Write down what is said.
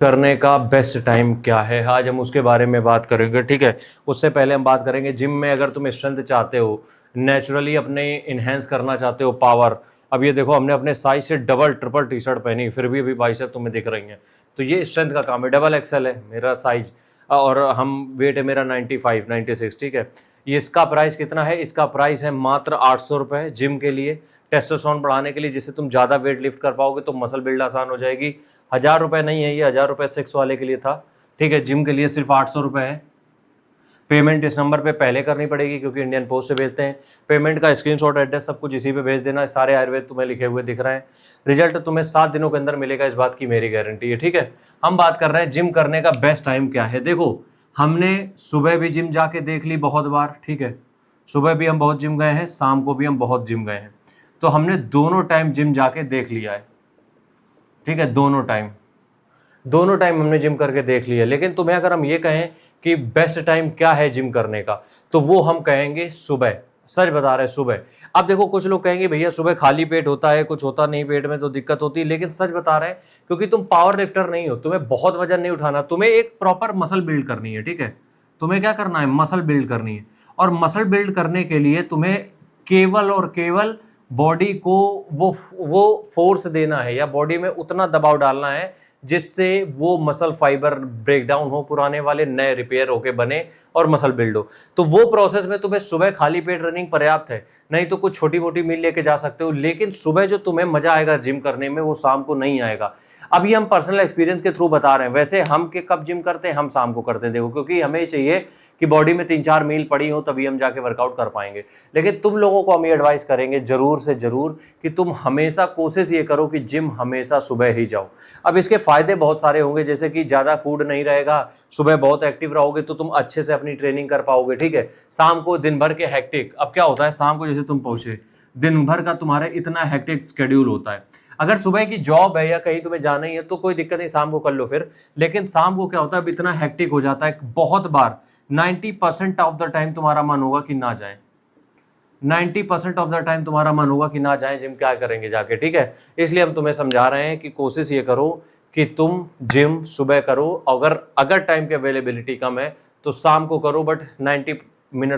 करने का best time क्या है, आज हम उसके बारे में बात करेंगे। ठीक है, उससे पहले हम बात करेंगे जिम में अगर तुम स्ट्रेंथ चाहते हो, नेचुरली अपने इन्हेंस करना चाहते हो पावर। अब ये देखो, हमने अपने साइज से डबल ट्रिपल टी शर्ट पहनी, फिर भी अभी बाइसेप तुम्हें दिख रही हैं। तो ये स्ट्रेंथ का काम है। डबल एक्सएल है मेरा साइज, और हम वेट है मेरा 95 96। ठीक है, ये इसका प्राइस कितना है? इसका प्राइस है मात्र 800 रुपये जिम के लिए, टेस्टोस्टेरोन बढ़ाने के लिए, जिससे तुम ज़्यादा वेट लिफ्ट कर पाओगे, तो मसल बिल्ड आसान हो जाएगी। 1000 रुपये नहीं है ये, 1000 रुपये सेक्स वाले के लिए था। ठीक है, जिम के लिए सिर्फ 800 रुपये है। पेमेंट इस नंबर पे पहले करनी पड़ेगी क्योंकि इंडियन पोस्ट से भेजते हैं। पेमेंट का स्क्रीनशॉट, एड्रेस सब कुछ इसी पे भेज देना। सारे आयुर्वेद तुम्हें लिखे हुए दिख रहे हैं। रिजल्ट तुम्हें 7 दिनों के अंदर मिलेगा, इस बात की मेरी गारंटी है। ठीक है, हम बात कर रहे हैं जिम करने का बेस्ट टाइम क्या है। देखो, हमने सुबह भी जिम जाके देख ली बहुत बार। ठीक है, सुबह भी हम बहुत जिम गए हैं, शाम को भी हम बहुत जिम गए हैं, तो हमने दोनों टाइम जिम जाके देख लिया है। ठीक है, दोनों टाइम हमने जिम करके देख लिया। लेकिन तुम्हें अगर हम ये कहें कि बेस्ट टाइम क्या है जिम करने का, तो वो हम कहेंगे सुबह। सच बता रहे हैं, सुबह। अब देखो, कुछ लोग कहेंगे भैया सुबह खाली पेट होता है, कुछ होता नहीं पेट में तो दिक्कत होती है, लेकिन सच बता रहे हैं क्योंकि तुम पावर लिफ्टर नहीं हो, तुम्हें बहुत वजन नहीं उठाना, तुम्हें एक प्रॉपर मसल बिल्ड करनी है। ठीक है, तुम्हें क्या करना है? मसल बिल्ड करनी है। और मसल बिल्ड करने के लिए तुम्हें केवल और केवल बॉडी को वो फोर्स देना है, या बॉडी में उतना दबाव डालना है जिससे वो मसल फाइबर ब्रेक डाउन हो, पुराने वाले नए रिपेयर होके बने और मसल बिल्ड हो। तो वो प्रोसेस में तुम्हें सुबह खाली पेट रनिंग पर्याप्त है, नहीं तो कुछ छोटी मोटी मील लेके जा सकते हो। लेकिन सुबह जो तुम्हें मजा आएगा जिम करने में, वो शाम को नहीं आएगा। अभी हम पर्सनल एक्सपीरियंस के थ्रू बता रहे हैं। वैसे हम के कब जिम करते हैं? हम शाम को करते हैं। देखो, क्योंकि हमें चाहिए कि बॉडी में 3-4 मील पड़ी हो, तभी हम जाके वर्कआउट कर पाएंगे। लेकिन तुम लोगों को हम ये एडवाइस करेंगे जरूर से जरूर कि तुम हमेशा कोशिश ये करो कि जिम हमेशा सुबह ही जाओ। अब इसके फायदे बहुत सारे होंगे, जैसे कि ज़्यादा फूड नहीं रहेगा, सुबह बहुत एक्टिव रहोगे तो तुम अच्छे से अपनी ट्रेनिंग कर पाओगे। ठीक है, शाम को दिन भर के हेक्टिक, अब क्या होता है शाम को जैसे तुम पहुंचे, दिन भर का तुम्हारा इतना हेक्टिक शेड्यूल होता है। अगर सुबह की जॉब है या कहीं तुम्हें जाना ही है तो कोई दिक्कत नहीं, शाम को कर लो फिर। लेकिन शाम को क्या होता है, अब इतना हेक्टिक हो जाता है, बहुत बार 90% ऑफ द टाइम तुम्हारा मन होगा कि ना जाए। 90% ऑफ द टाइम तुम्हारा मन होगा कि ना जाए जिम, क्या करेंगे जाके। ठीक है, इसलिए हम तुम्हें समझा रहे हैं कि कोशिश ये करो कि तुम जिम सुबह करो। अगर टाइम की अवेलेबिलिटी कम है तो शाम को करो, बट 90 मिनट